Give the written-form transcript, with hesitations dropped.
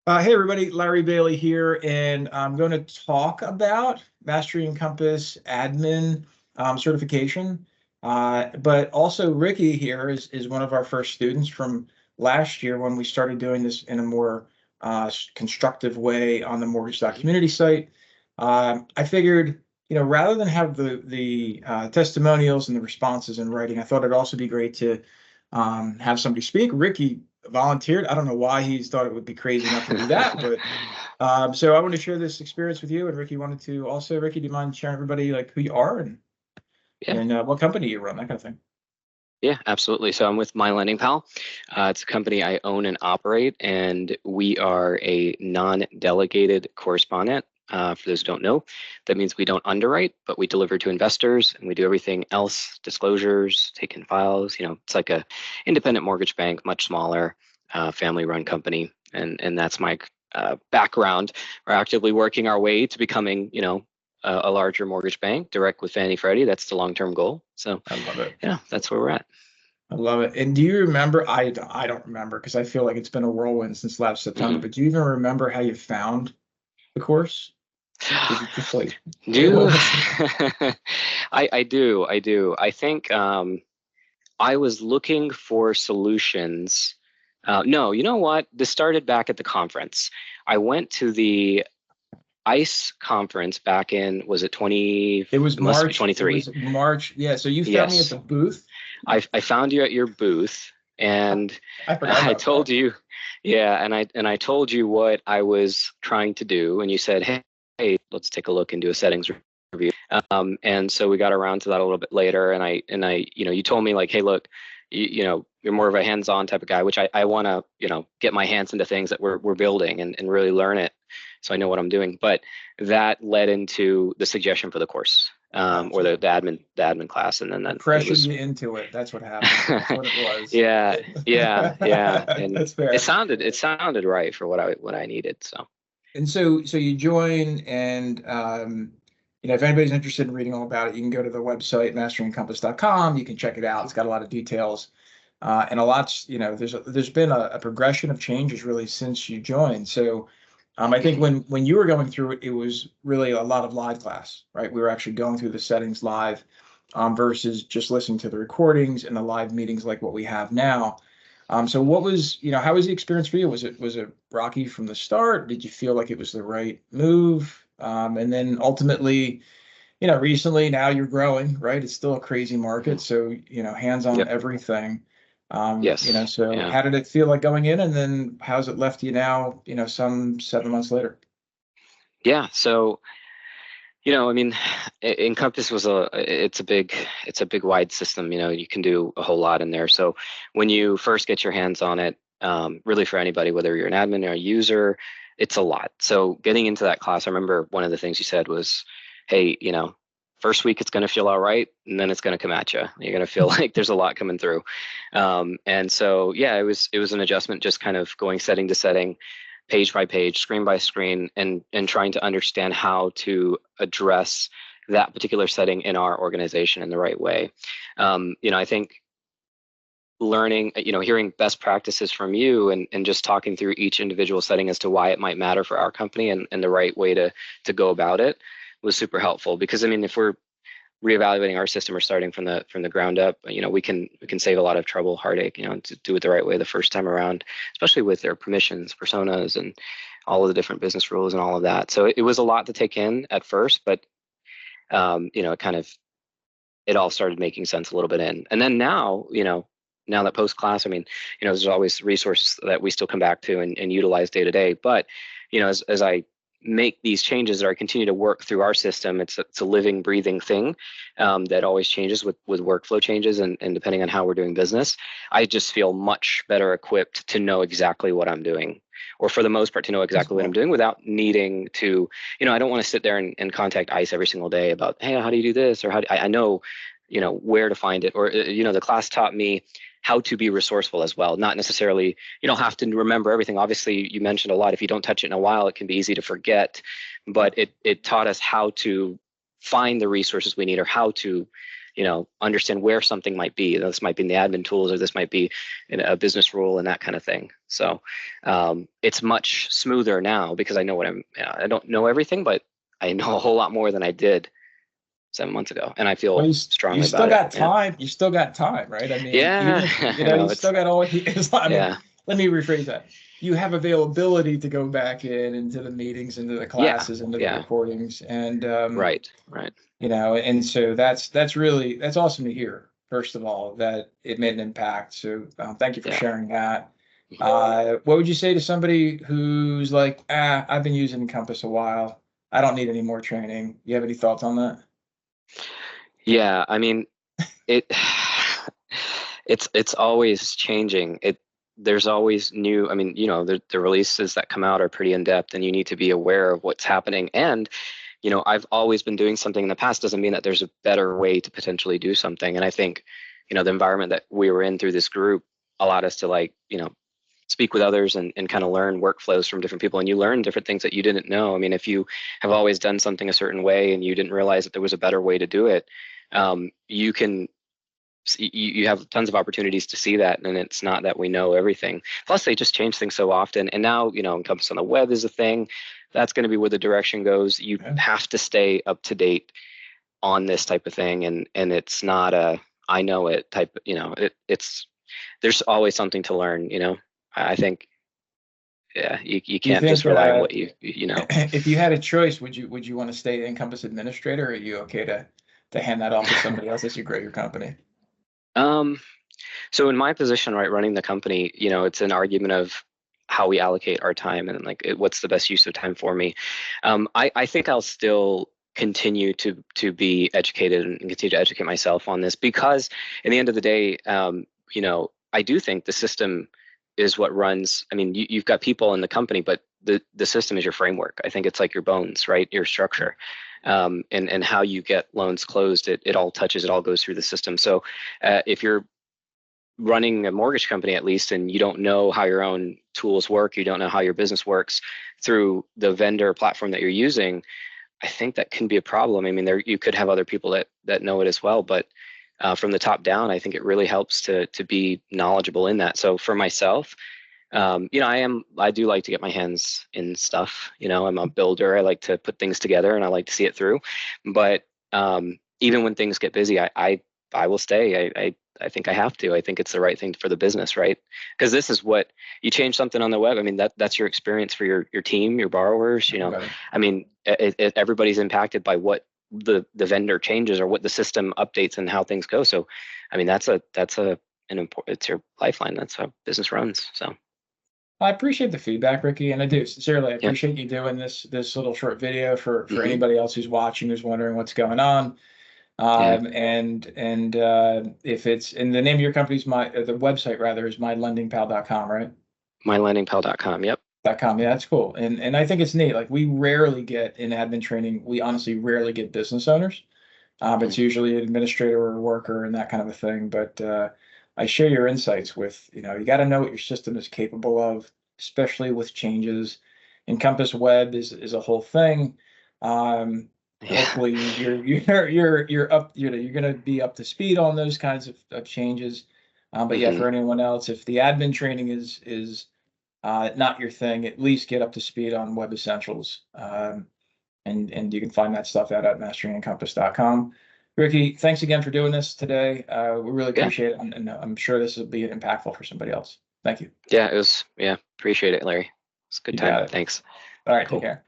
Hey everybody, Larry Bailey here, and I'm going to talk about Mastery Encompass admin certification. But also Ricky here is one of our first students from last year when we started doing this in a more constructive way on the Mortgage Community site. I figured, rather than have the testimonials and the responses in writing, I thought it'd also be great to have somebody speak. Ricky volunteered. I don't know why he thought it would be crazy enough to do that, but so I want to share this experience with you. And Ricky wanted to also. Ricky, do you mind sharing everybody like who you are and Yeah, what company you run, that kind of thing? yeah, absolutely. So I'm with My Lending Pal. It's a company I own and operate, and we are a non-delegated correspondent. For those who don't know, that means we don't underwrite, but we deliver to investors, and we do everything else: disclosures, take in files. It's like a independent mortgage bank, much smaller, family-run company, and that's my background. We're actively working our way to becoming, a larger mortgage bank, direct with Fannie Freddie. That's the long-term goal. So I love it. yeah, that's where we're at. I love it. And do you remember? I don't remember because I feel like it's been a whirlwind since last September. Hmm But do you even remember how you found the course? Did you just like Do what was it? I do. I do. I think I was looking for solutions. No, you know what? This started back at the conference. I went to the ICE conference back in, was it 20? It was It must be March. It 23. was March. Yeah. So you found me at Yes. the booth. I found you at your booth, and I forgot I about told that. you, yeah, and I told you what I was trying to do, and you said, hey, let's take a look and do a settings review. And so we got around to that a little bit later, and I, you told me like, hey, look, you're more of a hands-on type of guy, which I want to, get my hands into things that we're building and really learn it, so I know what I'm doing. But that led into the suggestion for the course, or Gotcha. the admin class, and then I it pressured was. you into it. That's what happened. That's what it was. Yeah, yeah, and That's it fair. sounded it sounded right for what I needed. So And so you join, and if anybody's interested in reading all about it, you can go to the website masterencompass.com. You can check it out. It's got a lot of details, and a lot. There's been a progression of changes really since you joined. So I think mhm. when you were going through it, it was really a lot of live class, right? We were actually going through the settings live, versus just listening to the recordings and the live meetings like what we have now. So how was the experience for you? Was it rocky from the start? Did you feel like it was the right move? And then ultimately, recently now you're growing, right? It's still a crazy market. Mhm. So, hands on Yep. everything. Yes. So Yeah. how did it feel like going in? And then how's it left you now, some 7 months later? Yeah. So, I mean, Encompass it's a big wide system. You can do a whole lot in there. So when you first get your hands on it, really for anybody, whether you're an admin or a user, it's a lot. So getting into that class, I remember one of the things you said was, hey, first week it's going to feel all right, and then it's going to come at you. You're going to feel like there's a lot coming through. And so, yeah, it was an adjustment, just kind of going setting to setting, page by page, screen by screen, and trying to understand how to address that particular setting in our organization in the right way. I think learning, hearing best practices from you, and just talking through each individual setting as to why it might matter for our company, and the right way to go about it was super helpful. Because I mean, if we're reevaluating our system or starting from the ground up, we can save a lot of trouble, heartache, to do it the right way the first time around, especially with their permissions, personas, and all of the different business rules and all of that. So it was a lot to take in at first, but it kind of, it all started making sense a little bit in. And then now, now that post class, I mean, there's always resources that we still come back to and utilize day to day. But, as I make these changes, or I continue to work through our system, it's a living, breathing thing, that always changes with workflow changes, and depending on how we're doing business, I just feel much better equipped to know exactly what I'm doing, or for the most part, to know That's exactly what I'm cool. doing without needing to, I don't want to sit there and contact ICE every single day about, hey, how do you do this? Or I know, where to find it. Or, the class taught me how to be resourceful as well. Not necessarily, you don't have to remember everything. Obviously, you mentioned a lot. If you don't touch it in a while, it can be easy to forget. But it taught us how to find the resources we need, or how to understand where something might be. This might be in the admin tools, or this might be in a business rule and that kind of thing. So it's much smoother now because I know I don't know everything, but I know a whole lot more than I did 7 months ago, and I Well, feel you strongly still about it. got time. You still got time, right? I mean, even Yeah, if, I know you still got all, I mean, yeah, let me rephrase that. You have availability to go back into the meetings, into the yeah, classes, into the yeah, recordings. And, right, right. and so that's awesome to hear, first of all, that it made an impact. So thank you for Yeah. sharing that. Mhm. What would you say to somebody who's like, I've been using Encompass a while. I don't need any more training. You have any thoughts on that? Yeah, I mean, it it's always changing. There's always new. I mean, the releases that come out are pretty in depth, and you need to be aware of what's happening. And I've always been doing something in the past doesn't mean that there's a better way to potentially do something. And I think, the environment that we were in through this group allowed us to, like, speak with others and kind of learn workflows from different people, and you learn different things that you didn't know. I mean, if you have always done something a certain way and you didn't realize that there was a better way to do it, you can you have tons of opportunities to see that. And it's not that we know everything. Plus, they just change things so often, and now Encompass on the web is a thing. That's going to be where the direction goes. You Yeah. have to stay up to date on this type of thing, and it's not a I know it type. It's there's always something to learn. I think, yeah, you Do you can't just think rely on what you know. if you had a choice, would you want to stay Encompass administrator, or are you okay to hand that off to somebody else as you grow your company? um so in my position, right, running the company, it's an argument of how we allocate our time, and like what's the best use of time for me. I think I'll still continue to be educated and continue to educate myself on this, because in the end of the day, I do think the system is what runs. I mean, you've got people in the company, but the system is your framework. I think it's like your bones, right? Your structure. And how you get loans closed, it all touches, it all goes through the system. So if you're running a mortgage company, at least, and you don't know how your own tools work, you don't know how your business works through the vendor platform that you're using, I think that can be a problem. I mean, you could have other people that know it as well, but from the top down, I think it really helps to be knowledgeable in that. So for myself, I do like to get my hands in stuff. I'm a builder. I like to put things together, and I like to see it through. But even when things get busy, I will stay. I think I have to. I think it's the right thing for the business, right? Because this is what you change something on the web. I mean, that's your experience for your team, your borrowers. Everybody. I mean, everybody's impacted by what the vendor changes or what the system updates and how things go. So, I mean, that's an important. It's your lifeline. That's how business runs. So. I appreciate the feedback, Ricky, and I do sincerely. I Yeah. appreciate you doing this little short video for Hmm. anybody else who's watching, who's wondering what's going on. Yeah. And if it's in the name of your company's the website rather is mylendingpal.com, right? Mylendingpal.com. Yep. .com. Yeah, that's cool. And I think it's neat. Like we rarely get in admin training, we honestly rarely get business owners. It's Mhm. usually an administrator or a worker and that kind of a thing. But I share your insights with, you got to know what your system is capable of, especially with changes. Encompass Web is a whole thing. Yeah. Hopefully you're up, you're going to be up to speed on those kinds of changes. But yeah, Hmm. for anyone else, if the admin training is not your thing, at least get up to speed on Web Essentials. And you can find that stuff out at mastery-encompass.com. Ricky, thanks again for doing this today. We really Yeah. appreciate it, and I'm sure this will be impactful for somebody else. Thank you. Yeah. It was. Yeah. Appreciate it, Larry. It's a good You time. got it. Thanks. All right, take Cool. care.